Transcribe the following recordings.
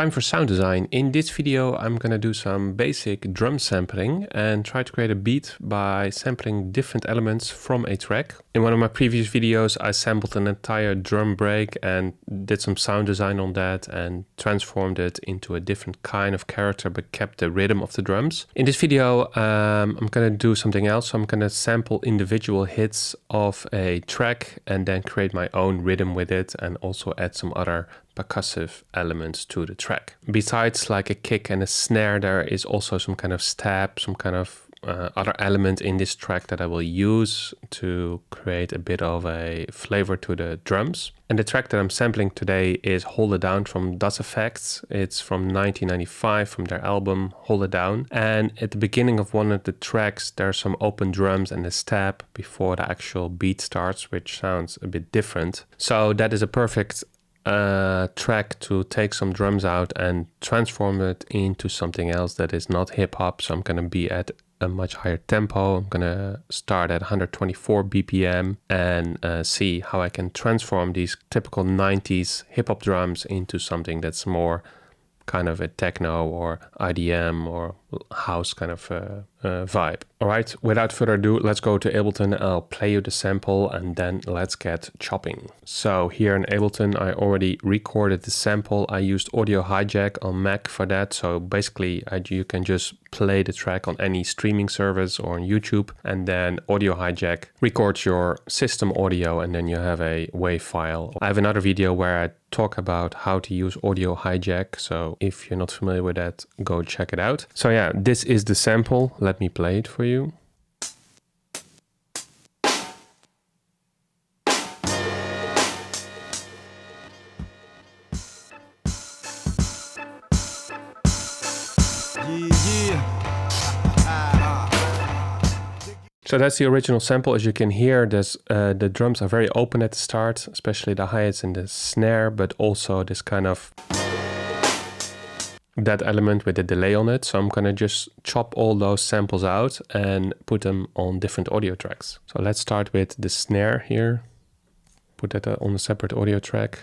Time for sound design. In this video, I'm gonna do some basic drum sampling and try to create a beat by sampling different elements from a track. In one of my previous videos, I sampled an entire drum break and did some sound design on that and transformed it into a different kind of character but kept the rhythm of the drums. In this video, I'm gonna do something else. So I'm gonna sample individual hits of a track and then create my own rhythm with it and also add some other percussive elements to the track. Besides like a kick and a snare, there is also some kind of stab, some kind of other element in this track that I will use to create a bit of a flavor to the drums. And the track that I'm sampling today is Hold It Down from Das Effects. It's from 1995 from their album Hold It Down. And at the beginning of one of the tracks, there's some open drums and a stab before the actual beat starts, which sounds a bit different. So that is a perfect track to take some drums out and transform it into something else that is not hip hop. So I'm gonna be at a much higher tempo. I'm gonna start at 124 BPM and see how I can transform these typical 90s hip hop drums into something that's more kind of a techno or IDM or house kind of vibe. All right, without further ado, let's go to Ableton. I'll play you the sample and then let's get chopping. So here in Ableton, I already recorded the sample. I used Audio Hijack on Mac for that. So basically you can just play the track on any streaming service or on YouTube, and then Audio Hijack records your system audio and then you have a WAV file. I have another video where I talk about how to use Audio Hijack. So if you're not familiar with that, go check it out. So yeah, this is the sample. Let me play it for you. So that's the original sample. As you can hear, the drums are very open at the start, especially the hi-hats and the snare, but also this kind of that element with the delay on it. So I'm gonna just chop all those samples out and put them on different audio tracks. So let's start with the snare here. Put that on a separate audio track.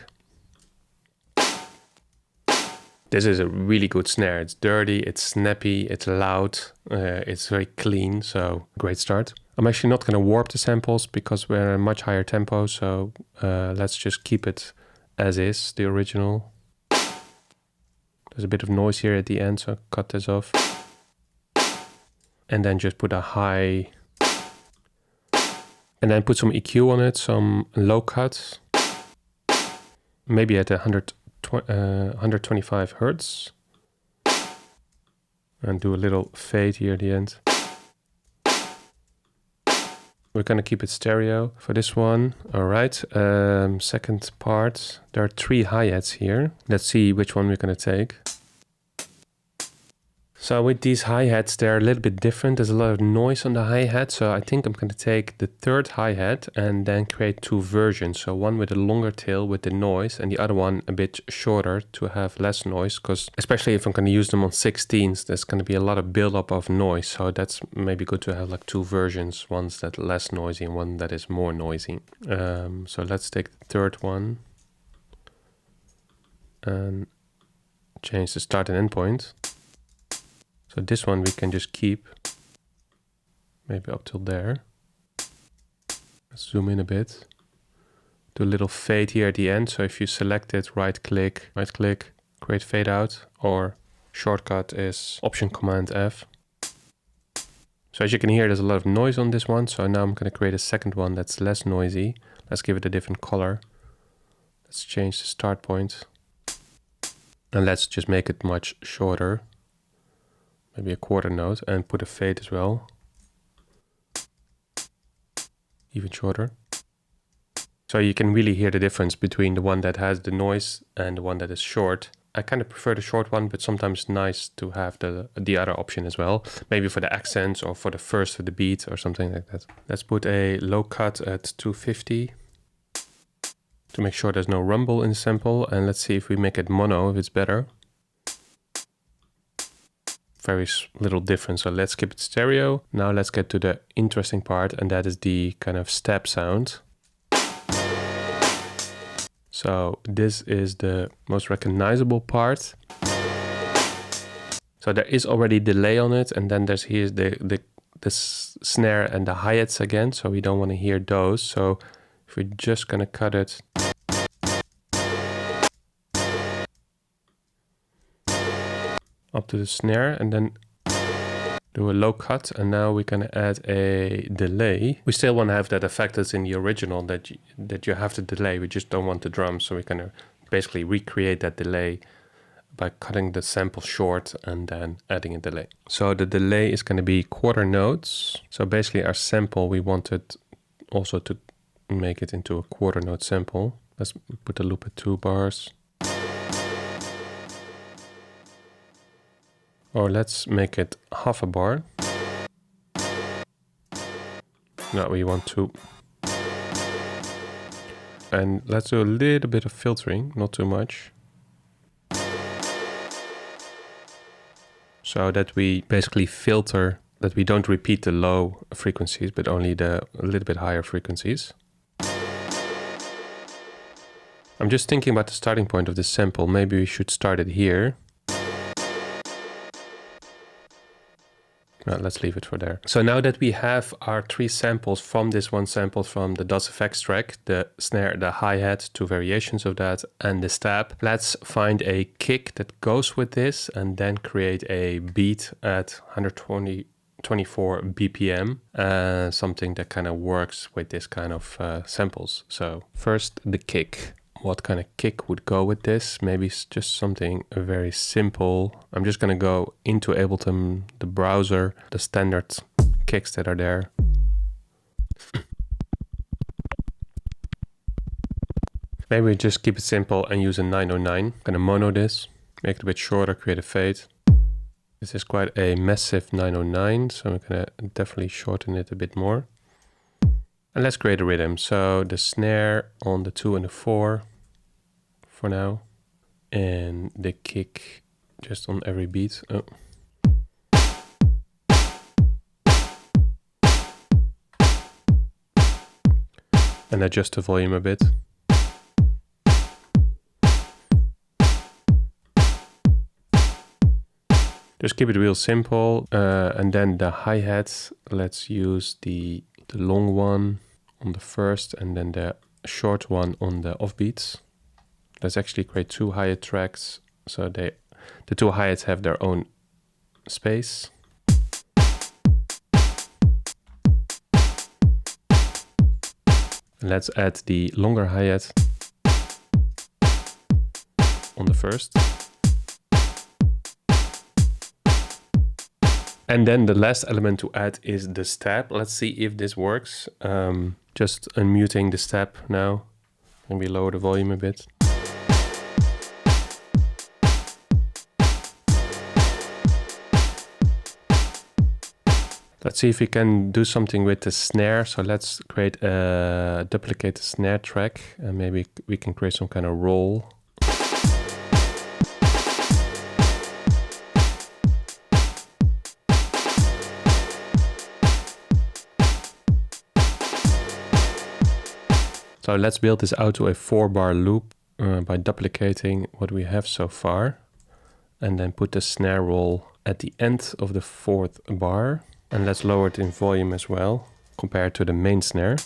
This is a really good snare. It's dirty, it's snappy, it's loud, it's very clean, so great start. I'm actually not gonna warp the samples because we're at a much higher tempo, so let's just keep it as is, the original. There's a bit of noise here at the end, so cut this off. And then just put a high, and then put some EQ on it, some low cut, maybe at 125 Hertz. And do a little fade here at the end. We're gonna keep it stereo for this one. All right, second part. There are 3 hi-hats here. Let's see which one we're gonna take. So with these hi-hats, they're a little bit different. There's a lot of noise on the hi-hat. So I think I'm gonna take the third hi-hat and then create 2 versions. So one with a longer tail with the noise and the other one a bit shorter to have less noise. Because especially if I'm gonna use them on 16s, there's gonna be a lot of buildup of noise. So that's maybe good to have like 2 versions. One's that less noisy and one that is more noisy. So let's take the third one and change the start and end point. So this one we can just keep, maybe up till there. Let's zoom in a bit. Do a little fade here at the end. So if you select it, right click, create fade out, or shortcut is Option Command F. So as you can hear, there's a lot of noise on this one. So now I'm gonna create a second one that's less noisy. Let's give it a different color. Let's change the start point. And let's just make it much shorter. Maybe a quarter note, and put a fade as well. Even shorter. So you can really hear the difference between the one that has the noise and the one that is short. I kind of prefer the short one, but sometimes it's nice to have the other option as well. Maybe for the accents or for the first of the beat or something like that. Let's put a low cut at 250 to make sure there's no rumble in the sample. And let's see if we make it mono, if it's better. Very little difference, so let's keep it stereo. Now let's get to the interesting part, and that is the kind of step sound. So this is the most recognizable part. So there is already delay on it, and then there's here's the snare and the hi-hats again, so we don't want to hear those. So if we're just gonna cut it up to the snare and then do a low cut, and now we can add a delay. We still want to have that effect that's in the original, that you have the delay. We just don't want the drums, so we're gonna basically recreate that delay by cutting the sample short and then adding a delay. So the delay is going to be quarter notes. So basically our sample, we wanted also to make it into a quarter note sample. Let's put the loop at 2 bars. Or let's make it half a bar. Now we want to. And let's do a little bit of filtering, not too much. So that we basically filter, that we don't repeat the low frequencies, but only the a little bit higher frequencies. I'm just thinking about the starting point of this sample. Maybe we should start it here. No, let's leave it for there. So now that we have our 3 samples from this one sample from the DOS effects track, the snare, the hi-hat, 2 variations of that, and the stab, let's find a kick that goes with this and then create a beat at 124 BPM, something that kind of works with this kind of samples. So first the kick. What kind of kick would go with this? Maybe it's just something very simple. I'm just going to go into Ableton, the browser, the standard kicks that are there. Maybe we just keep it simple and use a 909. I'm going to mono this, make it a bit shorter, create a fade. This is quite a massive 909, so I'm going to definitely shorten it a bit more. And let's create a rhythm. So the snare on the 2 and the 4 for now. And the kick just on every beat. Oh. And adjust the volume a bit. Just keep it real simple. And then the hi-hats, let's use the long one on the first and then the short one on the offbeats. Let's actually create 2 hi-hat tracks, so the 2 hi-hats have their own space. Let's add the longer hi-hat on the first. And then the last element to add is the stab. Let's see if this works. Just unmuting the stab now. And we lower the volume a bit. Let's see if we can do something with the snare. So let's create a duplicate snare track, and maybe we can create some kind of roll. So let's build this out to a 4-bar loop by duplicating what we have so far, and then put the snare roll at the end of the 4th bar. And let's lower it in volume as well, compared to the main snare.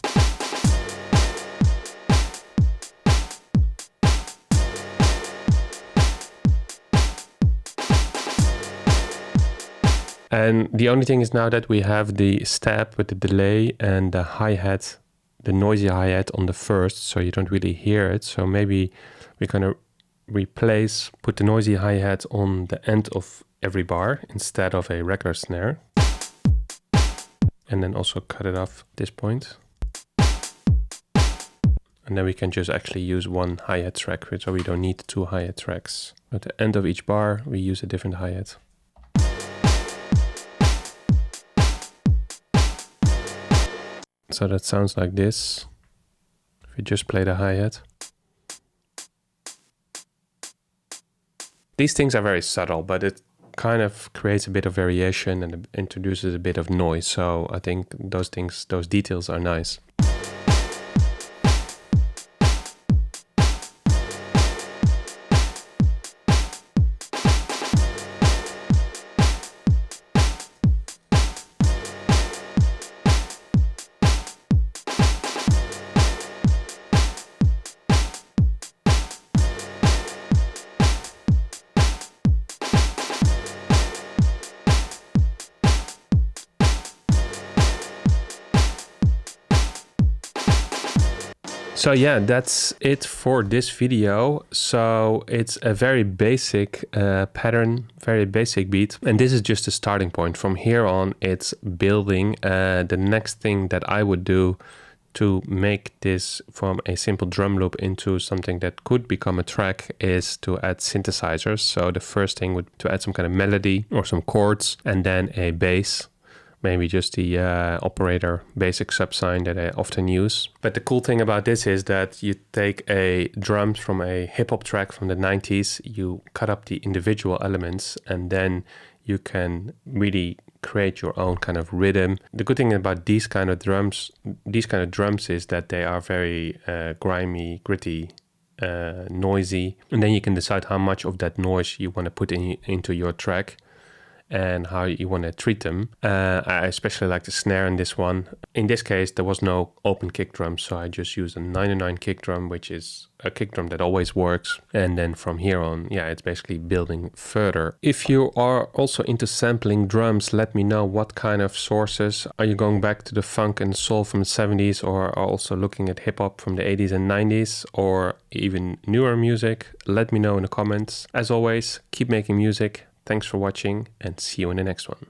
And the only thing is now that we have the stab with the delay and the hi-hat, the noisy hi-hat on the first, so you don't really hear it. So maybe we're gonna put the noisy hi-hat on the end of every bar instead of a regular snare. And then also cut it off at this point. And then we can just actually use 1 hi-hat track, so we don't need 2 hi-hat tracks. At the end of each bar, we use a different hi-hat. So that sounds like this. If we just play the hi-hat. These things are very subtle, but it kind of creates a bit of variation and introduces a bit of noise. So I think those details are nice. So yeah, that's it for this video. So it's a very basic pattern, very basic beat. And this is just a starting point. From here on, it's building. The next thing that I would do to make this from a simple drum loop into something that could become a track is to add synthesizers. So the first thing would to add some kind of melody or some chords and then a bass. Maybe just the operator basic subsign that I often use. But the cool thing about this is that you take a drums from a hip hop track from the 90s, you cut up the individual elements, and then you can really create your own kind of rhythm. The good thing about these kind of drums is that they are very grimy, gritty, noisy, and then you can decide how much of that noise you want to put into your track and how you want to treat them. I especially like the snare in this one. In this case, there was no open kick drum, so I just used a 99 kick drum, which is a kick drum that always works. And then from here on, yeah, it's basically building further. If you are also into sampling drums, let me know what kind of sources. Are you going back to the funk and soul from the 70s, or are also looking at hip hop from the 80s and 90s, or even newer music? Let me know in the comments. As always, keep making music. Thanks for watching and see you in the next one.